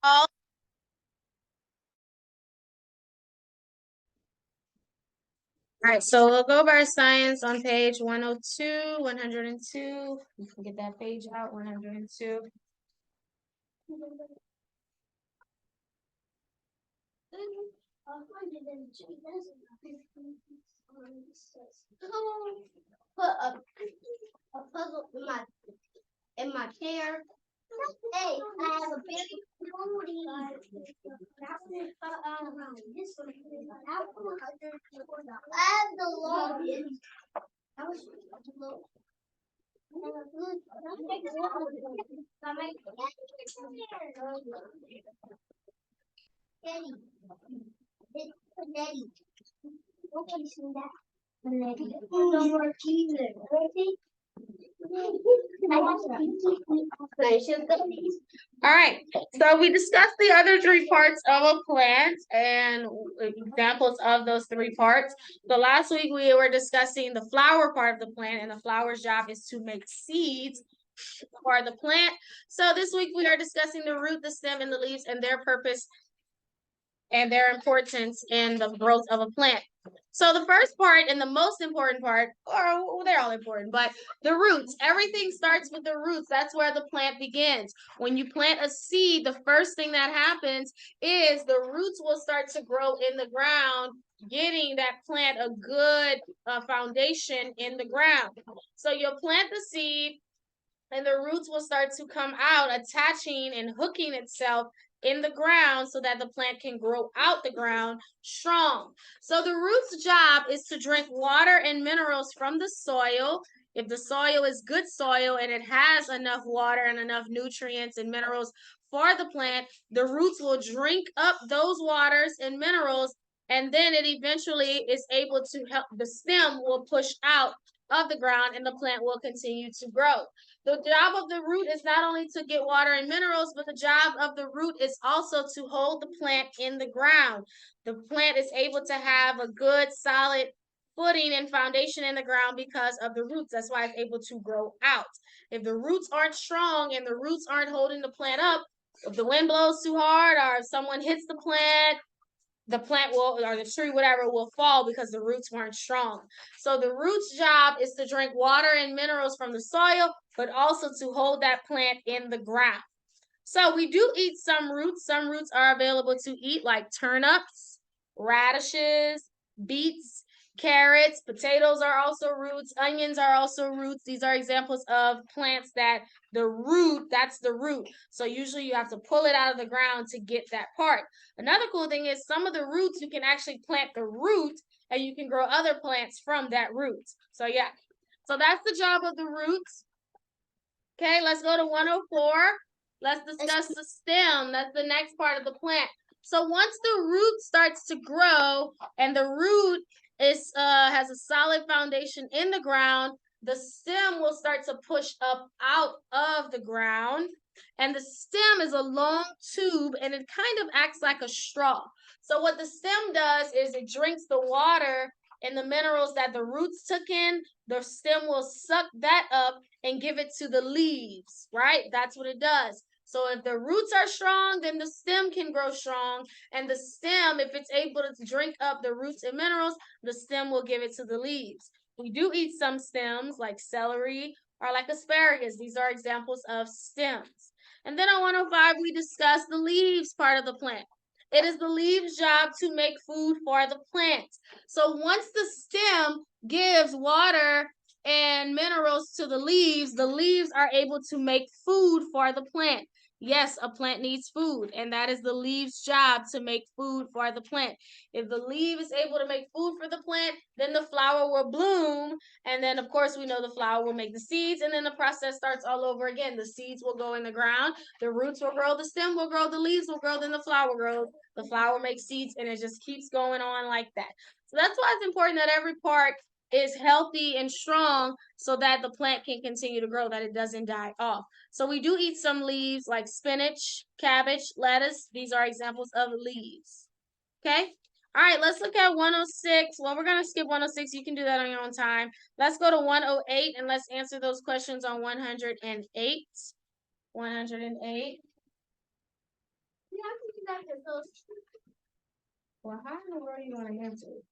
All right, so we'll go over our science on page 102, 102. You can get that page out, 102. Put a puzzle in my chair. Hey, I have a big booty. I have the longest. Daddy, it's Daddy. Okay, see that. No more cheese. All right, so we discussed the other three parts of a plant and examples of those three parts. So last week we were discussing the flower part of the plant, and the flower's job is to make seeds for the plant. So this week we are discussing the root, the stem, and the leaves and their purpose and their importance in the growth of a plant. So the first part and the most important part, or they're all important, but the roots, everything starts with the roots. That's where the plant begins. When you plant a seed, the first thing that happens is the roots will start to grow in the ground, getting that plant a good foundation in the ground. So you'll plant the seed, and the roots will start to come out, attaching and hooking itself in the ground so that the plant can grow out the ground strong. So the root's job is to drink water and minerals from the soil. If the soil is good soil and it has enough water and enough nutrients and minerals for the plant, the roots will drink up those waters and minerals, and then it eventually is able to help, the stem will push out of the ground and the plant will continue to grow. The job of the root is not only to get water and minerals, but the job of the root is also to hold the plant in the ground. The plant is able to have a good, solid footing and foundation in the ground because of the roots. That's why it's able to grow out. If the roots aren't strong and the roots aren't holding the plant up, if the wind blows too hard or if someone hits the plant will, or the tree, whatever, will fall because the roots weren't strong. So the root's job is to drink water and minerals from the soil, but also to hold that plant in the ground. So we do eat some roots. Some roots are available to eat, like turnips, radishes, beets, carrots, potatoes are also roots, onions are also roots. These are examples of plants that the root, that's the root. So usually you have to pull it out of the ground to get that part. Another cool thing is some of the roots, you can actually plant the root and you can grow other plants from that root. So yeah, so that's the job of the roots. Okay, let's go to 104. Let's discuss the stem. That's the next part of the plant. So once the root starts to grow and the root is has a solid foundation in the ground, the stem will start to push up out of the ground. And the stem is a long tube and it kind of acts like a straw. So what the stem does is it drinks the water and the minerals that the roots took in. The stem will suck that up and give it to the leaves, right? That's what it does. So if the roots are strong, then the stem can grow strong. And the stem, if it's able to drink up the roots and minerals, the stem will give it to the leaves. We do eat some stems like celery or like asparagus. These are examples of stems. And then on 105, we discuss the leaves part of the plant. It is the leaves' job to make food for the plant. So once the stem gives water and minerals to the leaves are able to make food for the plant. Yes, a plant needs food, and that is the leaves' job to make food for the plant. If the leaf is able to make food for the plant, then the flower will bloom, and then of course we know the flower will make the seeds, and then the process starts all over again. The seeds will go in the ground, the roots will grow, the stem will grow, the leaves will grow, then the flower grows, the flower makes seeds, and it just keeps going on like that. So that's why it's important that every part is healthy and strong so that the plant can continue to grow, that it doesn't die off. So we do eat some leaves like spinach, cabbage, lettuce. These are examples of leaves. Okay? All right, let's look at 106. Well, we're going to skip 106. You can do that on your own time. Let's go to 108 and let's answer those questions on 108. 108. Well, how in the world you want to answer it?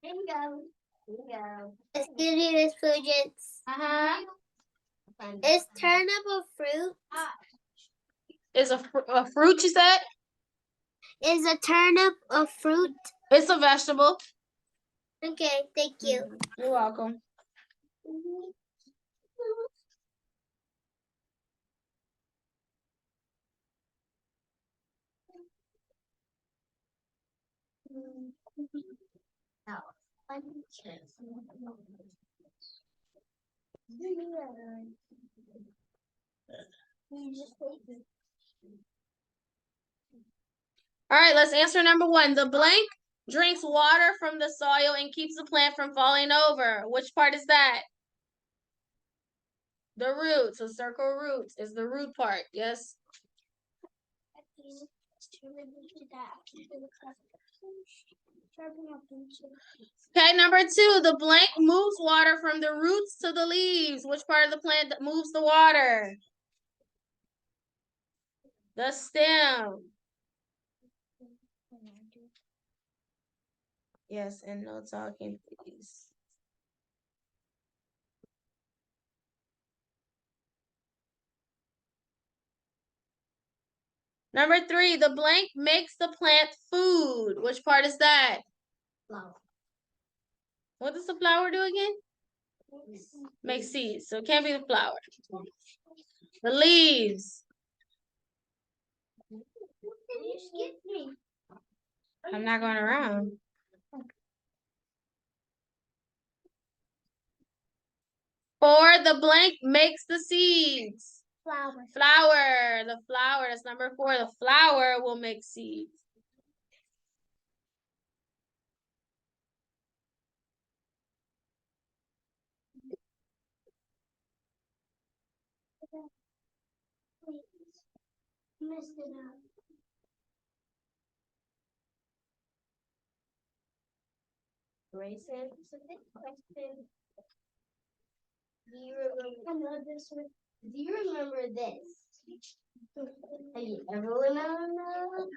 Here you go. Here you go. Let's give you this food, Jets. Is turnip a fruit? Is a fruit, you said? Is a turnip a fruit? It's a vegetable. Okay, thank you. You're welcome. All right, let's answer number 1. The blank drinks water from the soil and keeps the plant from falling over. Which part is that? The roots. So circle roots is the root part. Yes. Okay, number 2. The blank moves water from the roots to the leaves. Which part of the plant that moves the water? The stem. Yes, and no talking, please. Number 3, the blank makes the plant food. Which part is that? Flower. What does the flower do again? Make seeds. So it can't be the flower. The leaves. You skipped me. I'm not going around. 4, the blank makes the seeds. Flower. Flower. The flower. That's number 4. The flower will make seeds. Messed it up. Grayson. Question. Do you remember this? Have you ever remembered?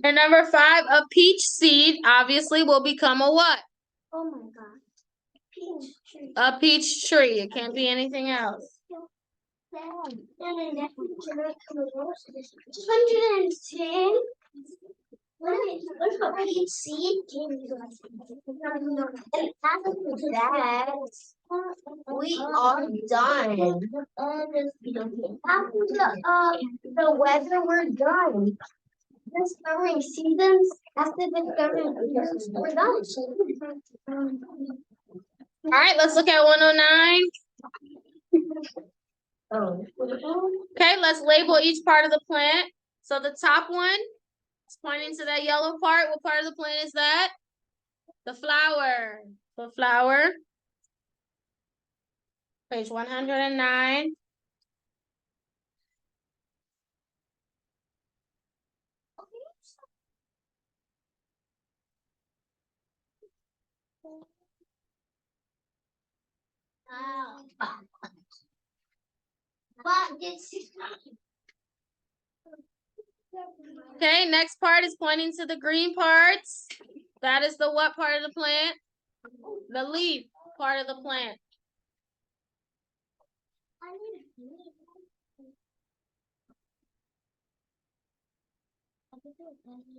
And number 5, a peach seed obviously will become a what? Oh my god. Peach tree. A peach tree. It can't be anything else. 110. What about peach seed? And after that, we are done. After the weather, we're done. Discovering seasons. After discovering seasons, we're done. All right, let's look at 109. Oh. Okay, let's label each part of the plant. So the top one is pointing to that yellow part. What part of the plant is that? The flower. The flower. Page 109. Okay, next part is pointing to the green parts. That is the what part of the plant? The leaf part of the plant.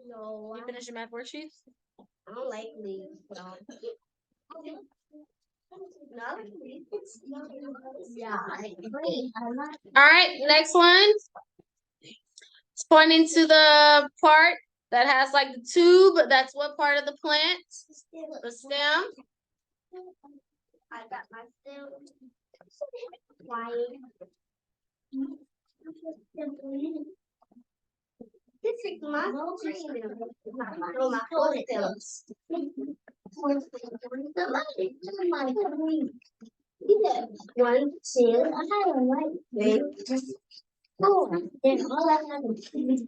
No, You finish your math worksheets? I don't like leaves. Yeah. All right, next one. It's pointing to the part that has like the tube. That's what part of the plant? The stem. I got my stem. Flying. This is my One, two,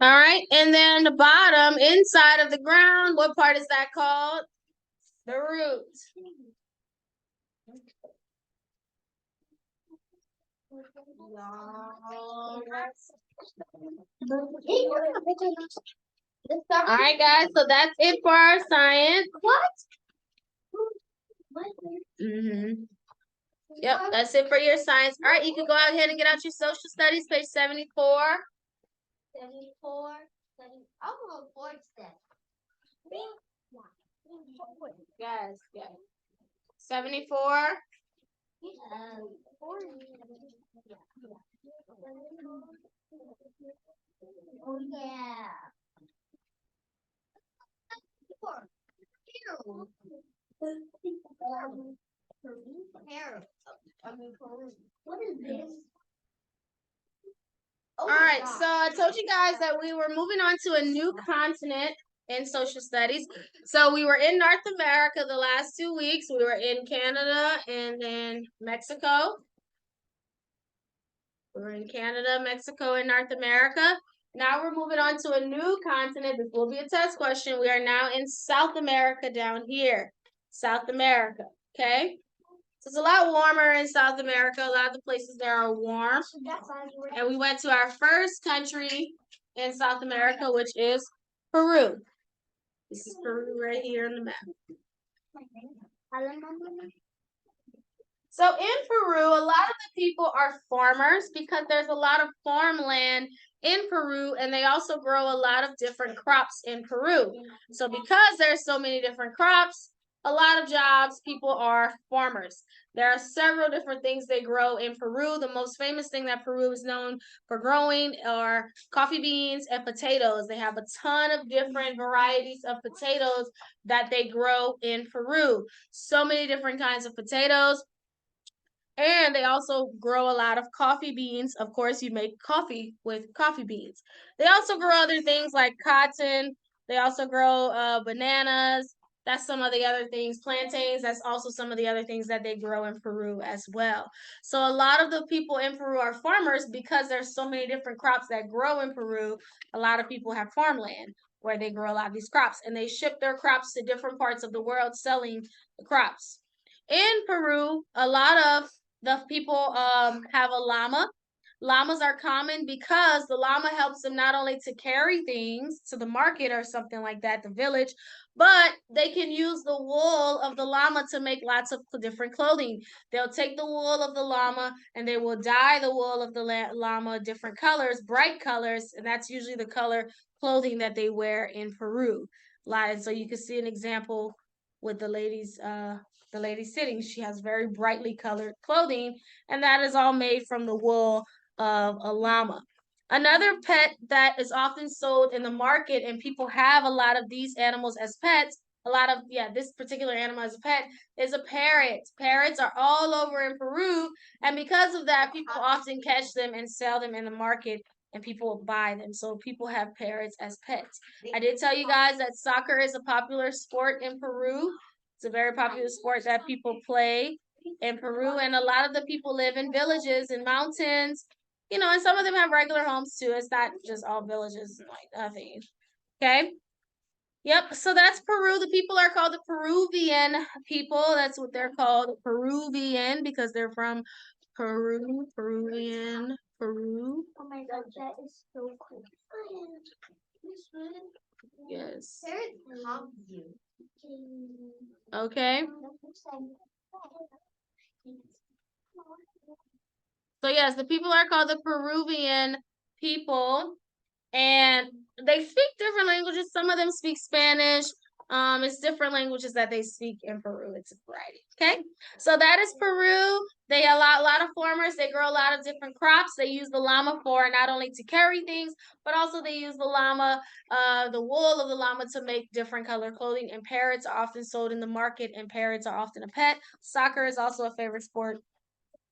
All right, and then the bottom, inside of the ground, what part is that called? The root. All right, guys, so that's it for our science. Yep, that's it for your science. All right, you can go out ahead and get out your social studies, page 74. 74. I'm on fourth step. Yes, yes. 74. Oh yeah. What is this? All right, so I told you guys that we were moving on to a new continent in social studies. So we were in North America the last 2 weeks. We were in Canada and then Mexico. We were in Canada, Mexico, and North America. Now we're moving on to a new continent. This will be a test question. We are now in South America down here. South America, okay? So it's a lot warmer in South America. A lot of the places there are warm. And we went to our first country in South America, which is Peru. This is Peru right here on the map. So in Peru, a lot of the people are farmers because there's a lot of farmland in Peru, and they also grow a lot of different crops in Peru. So because there's so many different crops, a lot of jobs, people are farmers. There are several different things they grow in Peru. The most famous thing that Peru is known for growing are coffee beans and potatoes. They have a ton of different varieties of potatoes that they grow in Peru. So many different kinds of potatoes. And they also grow a lot of coffee beans. Of course, you make coffee with coffee beans. They also grow other things like cotton. They also grow bananas. That's some of the other things. Plantains, that's also some of the other things that they grow in Peru as well. So a lot of the people in Peru are farmers because there's so many different crops that grow in Peru. A lot of people have farmland where they grow a lot of these crops, and they ship their crops to different parts of the world selling the crops. In Peru, a lot of the people have a llama. Llamas are common because the llama helps them not only to carry things to the market or something like that, the village, but they can use the wool of the llama to make lots of different clothing. They'll take the wool of the llama and they will dye the wool of the llama different colors, bright colors, and that's usually the color clothing that they wear in Peru. So you can see an example with the lady sitting. She has very brightly colored clothing, and that is all made from the wool of a llama. Another pet that is often sold in the market, and people have a lot of these animals as pets, this particular animal as a pet, is a parrot. Parrots are all over in Peru, and because of that, people often catch them and sell them in the market, and people buy them. So people have parrots as pets. I did tell you guys that soccer is a popular sport in Peru. It's a very popular sport that people play in Peru, and a lot of the people live in villages and mountains, and some of them have regular homes too. It's not just all villages like nothing. Okay. Yep. So that's Peru. The people are called the Peruvian people. That's what they're called, Peruvian, because they're from Peru. Peruvian. Peru. Oh my God, that is so cool. Yes. Parrots love you. Okay. So yes, the people are called the Peruvian people, and they speak different languages. Some of them speak Spanish. It's different languages that they speak in Peru. It's a variety. Okay, so that is Peru. They have a lot of farmers. They grow a lot of different crops. They use the llama for not only to carry things, but also they use the llama, the wool of the llama to make different color clothing. And parrots are often sold in the market, and parrots are often a pet. Soccer is also a favorite sport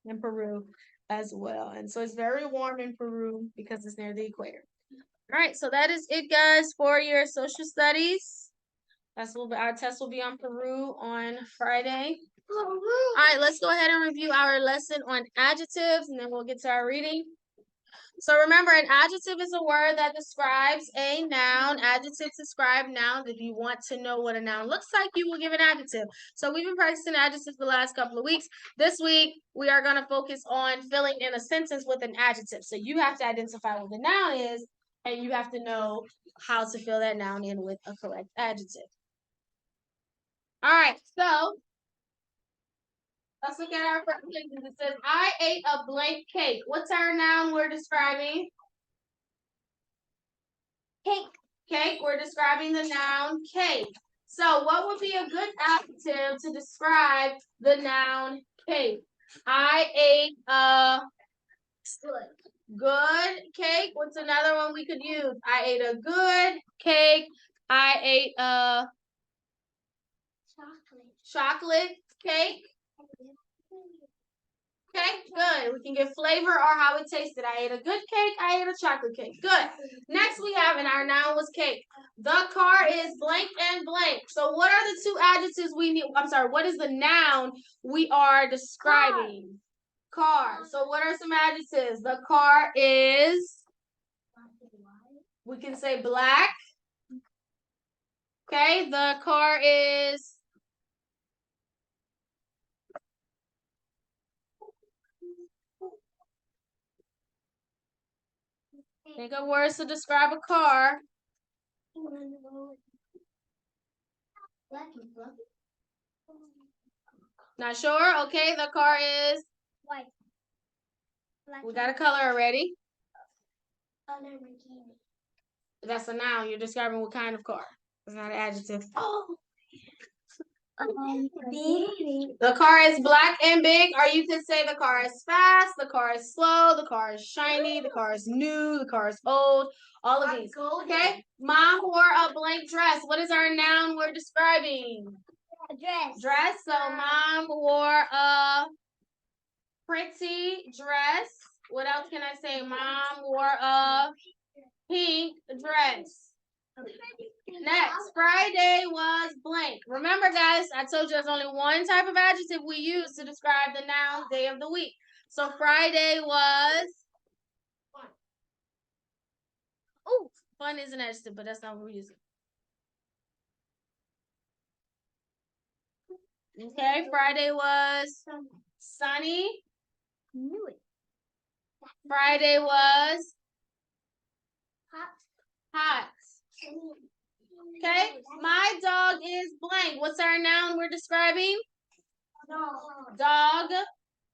in Peru as well. And so it's very warm in Peru because it's near the equator. All right, so that is it, guys, for your social studies. Our test will be on Peru on Friday. All right, let's go ahead and review our lesson on adjectives, and then we'll get to our reading. So remember, an adjective is a word that describes a noun. Adjectives describe nouns. If you want to know what a noun looks like, you will give an adjective. So we've been practicing adjectives the last couple of weeks. This week, we are going to focus on filling in a sentence with an adjective. So you have to identify what the noun is, and you have to know how to fill that noun in with a correct adjective. All right, so let's look at our first sentence. It says, I ate a blank cake. What's our noun we're describing? Cake. Cake, we're describing the noun cake. So what would be a good adjective to describe the noun cake? I ate a good cake. What's another one we could use? I ate a good cake. I ate a chocolate cake. Okay, good. We can get flavor or how it tasted. I ate a good cake. I ate a chocolate cake. Good. Next we have, and our noun was cake. The car is blank and blank. So what are the two adjectives we need? I'm sorry, what is the noun we are describing? Car. So what are some adjectives? The car is, we can say black. Okay, the car is think of words to describe a car. Black and fluffy. Not sure? Okay, the car is, White. Black we got a color already. Lamborghini. That's a noun. You're describing what kind of car. It's not an adjective. Oh. Big. The car is black and big, or you could say the car is fast, the car is slow, the car is shiny, the car is new, the car is old, all of these. Okay? Mom wore a blank dress. What is our noun we're describing? Dress. Dress. So mom wore a pretty dress. What else can I say? Mom wore a pink dress. Next, Friday was blank. Remember, guys, I told you there's only one type of adjective we use to describe the noun day of the week. So Friday was fun. Oh, fun is an adjective, but that's not what we're using. Okay, Friday was sunny. Knew it. Friday was Hot. hot. Okay, my dog is blank. What's our noun we're describing? Dog. Dog.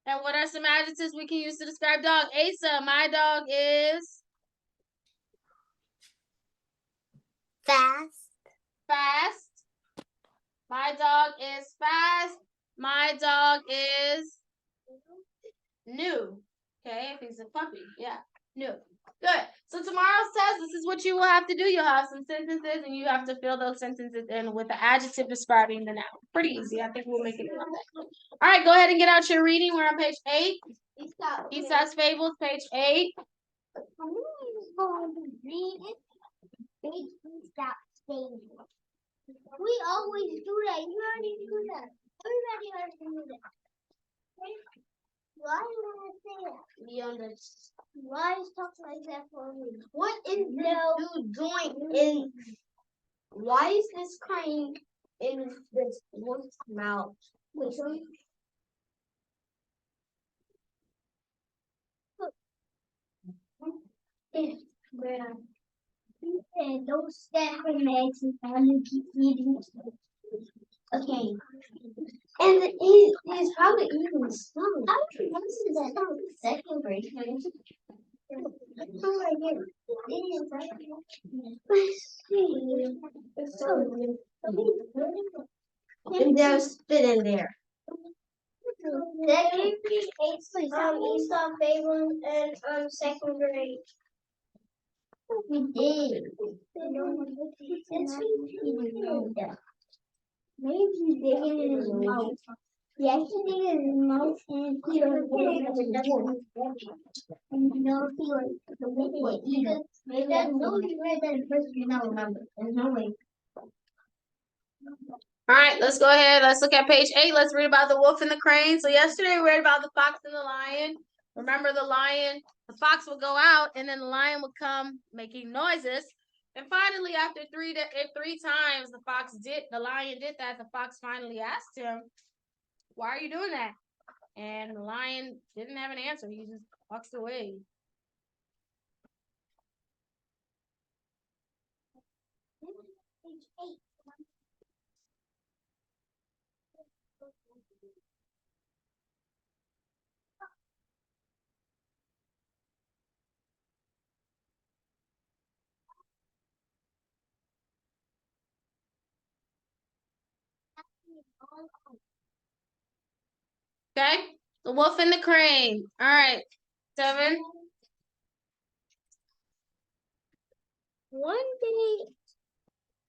And what are some adjectives we can use to describe dog? Asa, my dog is Fast. fast. My dog is fast. My dog is new. Okay, if he's a puppy, yeah, new. Good. So tomorrow's test, this is what you will have to do. You'll have some sentences, and you have to fill those sentences in with the adjective describing the noun. Pretty easy. I think we'll make it. All right, go ahead and get out your reading. We're on page 8. Aesop's Fables, page 8. We always do that. You already do that. Everybody already do that. Why do you want to say that? Beyond this. Why is talk like that for me? What is this dude doing in? Why is this crying in this wolf's mouth? Wait, so and don't step on eggs and finally keep eating. Okay. And he is probably eating some. I don't know. This is the second grade. Oh my God. Let's see. And there's spit in there. Second grade, Aesop Fables, and second grade. We did. Maybe he's digging in his mouth. He actually digging in his mouth and he was no, he was the way he eat. Maybe I know you read that in first, you don't remember. There's no way. All right, let's go ahead. Let's look at page 8. Let's read about the wolf and the crane. So yesterday we read about the fox and the lion. Remember the fox would go out and then the lion would come making noises. And finally, after three times the lion did that, the fox finally asked him, "Why are you doing that?" And the lion didn't have an answer. He just walks away. Okay? The wolf and the crane. All right. 7. One day,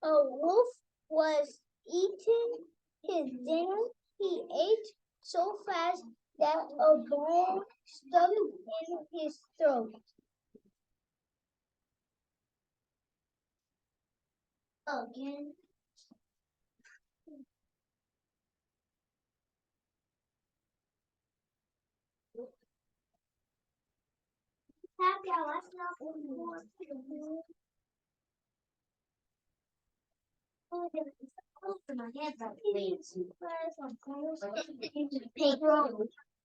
a wolf was eating his dinner. He ate so fast that a bone stuck in his throat. Again. Happy, let's not more.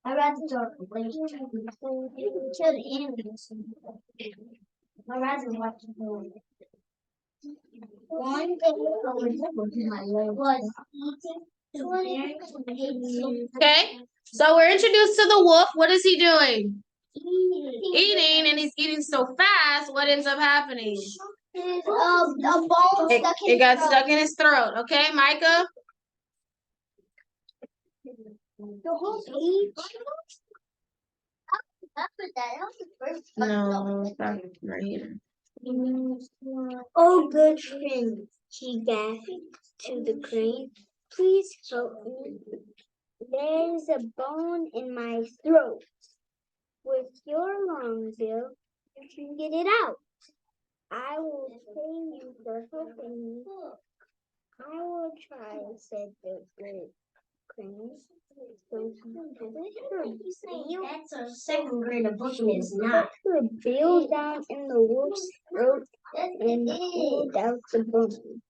I rather talk to the animals. I rather watch the movie. One day was eating. Okay? So we're introduced to the wolf. What is he doing? Eating. And he's eating so fast. What ends up happening? A bone stuck in It got stuck in his throat. Okay, Micah? The whole page. No, that's right here. Oh, good friend, he gasped to the crane. Please help me. There's a bone in my throat. With your long bill, you can get it out. I will pay you for helping me. I will try, said the great crane. That's a second grade abortion is not. Put her bill down in the wolf's throat and pulled out the bone.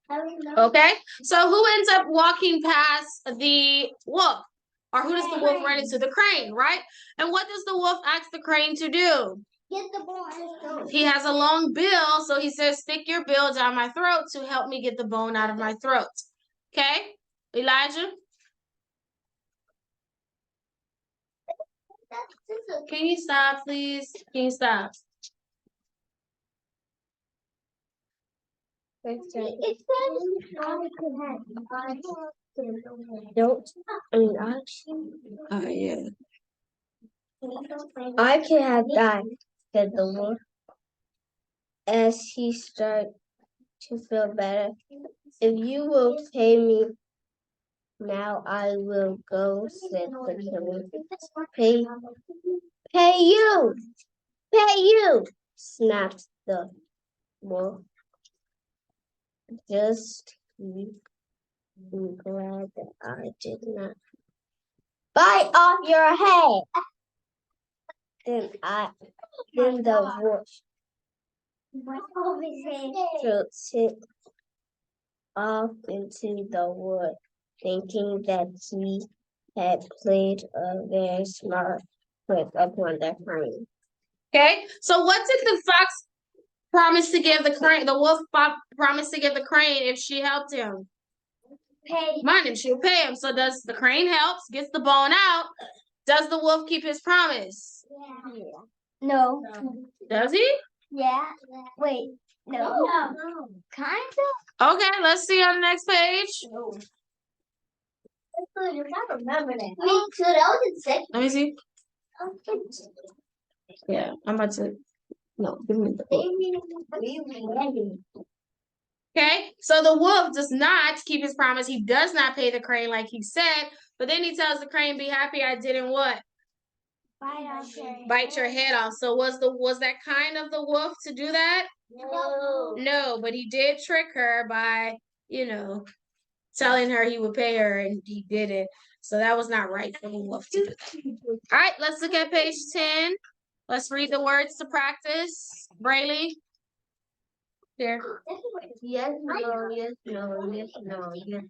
Okay, so who ends up walking past the wolf? Or who does the wolf run into? The crane, right? And what does the wolf ask the crane to do? Get the bone out of his throat. He has a long bill, so he says, stick your bill down my throat to help me get the bone out of my throat. Okay, Elijah? Can you stop, please? Can you stop? It says I could have don't Yeah. I could have died, said the wolf, as he started to feel better. If you will pay me now, I will go, said the killer. Pay you, snapped the wolf. Just be glad that I did not bite off your head. Then the wolf took off into the wood, thinking that he had played a very smart trick upon the crane. Okay, so what did the fox promise to give the crane? The wolf promised to give the crane if she helped him. Pay. Money, she'll pay him. So does the crane helps, gets the bone out? Does the wolf keep his promise? Yeah. No. Does he? Yeah. Wait. No. Kind of. Okay, let's see on the next page. I remember that. Me too. That was in second. Let me see. Yeah, I'm about to. No, give me the book. Okay, so the wolf does not keep his promise. He does not pay the crane like he said, but then he tells the crane, "Be happy I didn't what? Bite your head off." So was that kind of the wolf to do that? No. No, but he did trick her by, telling her he would pay her and he didn't. So that was not right for the wolf to do that. All right, let's look at page 10. Let's read the words to practice. Brayley. Here. Yes, no, yes, no, yes, no, yes.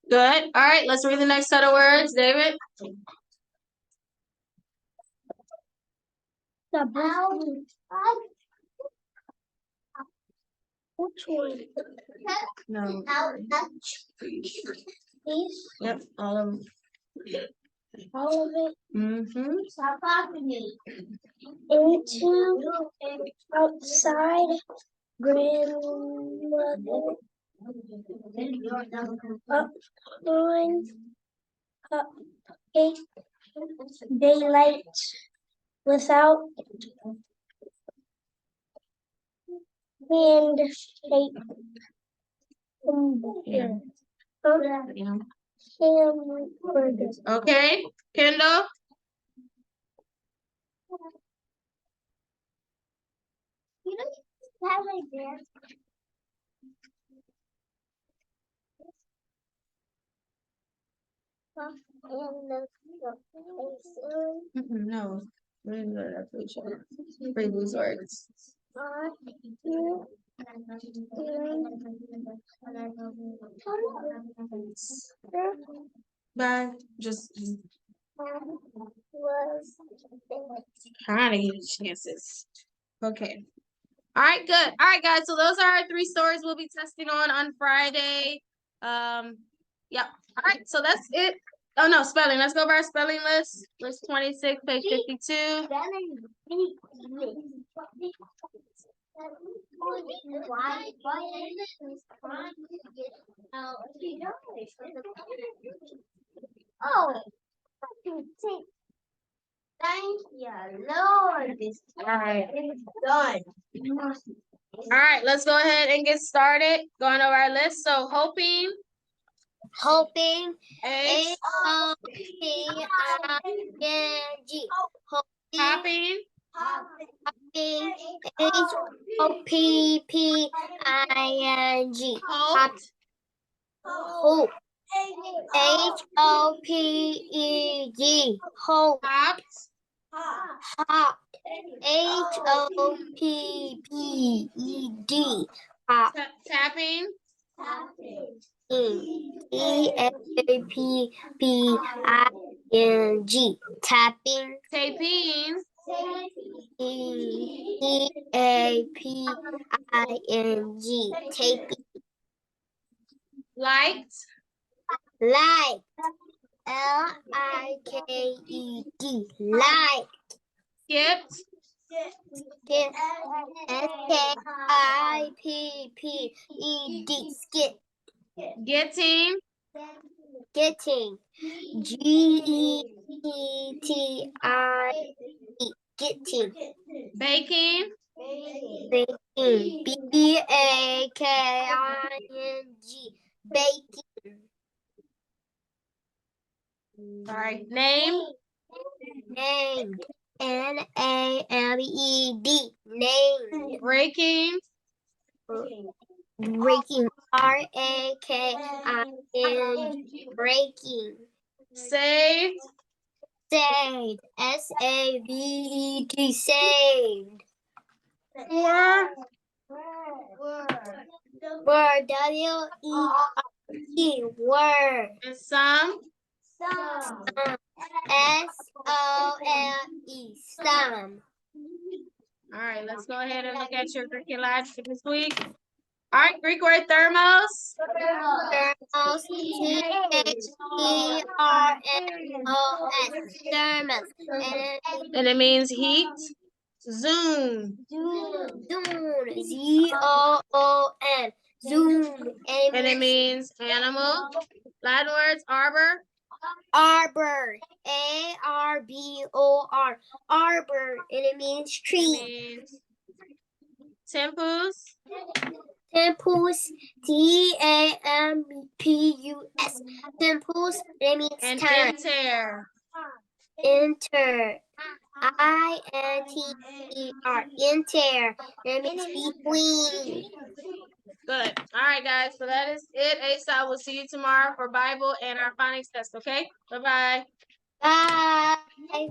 Good. All right, let's read the next set of words. David. No. Yep, all of them. All of it. Mm-hmm. Stop talking to me. Into outside grandmother up on cupcake daylight without handshake hamburger. Okay, Kendall. You don't have like this. No. Read these words. Bye. Just trying to give you chances. Okay. All right, good. All right, guys. So those are our 3 stories we'll be testing on Friday. Yep. All right. So that's it. Oh no, spelling. Let's go over our spelling list. List 26, page 52. Oh, thank you, Lord. All right. It's done. All right. Let's go ahead and get started. Going over our list. So hoping. H. H-O-P-I-N-G. Hopping. H-O-P-P-I-N-G. Hoped. Hope. H-O-P-E-D. Hope. Hopped. Hop. H-O-P-P-E-D. Hop. Tapping. T-A-P-P-I-N-G. Tapping. Taping. T-A-P-I-N-G. Taping. Liked. Like. L-I-K-E-D. Like. Skipped. Skip. S-K-I-P-P-E-D. Skip. Getting. Getting. G-E-T-T-I-E. Getting. Baking. Baking. B-A-K-I-N-G. Baking. All right. Name. Named. N-A-M-E-D. Named. Breaking. Breaking. R-A-K-I-N-G. Breaking. Saved. Saved. S-A-V-E-D. Saved. Word. Word. W-E-R-D. Word. And some. S-O-L-E. Some. All right. Let's go ahead and look at your Greek and Latin for this week. All right. Greek word thermos. Thermos. T-H-E-R-M-O-S. Thermos. And it means heat. Zoom. Zoom. Z-O-O-N. Zoom. And it means animal. Latin words, arbor. Arbor. ARBOR. Arbor. And it means It tree. means tempus. Temples. TAMPUS. Temples. And it means And time. inter. Enter. INTER. Inter. And it means between. Good. All right, guys. So that is it. ASAP. We'll see you tomorrow for Bible and our phonics test. Okay. Bye-bye. Bye.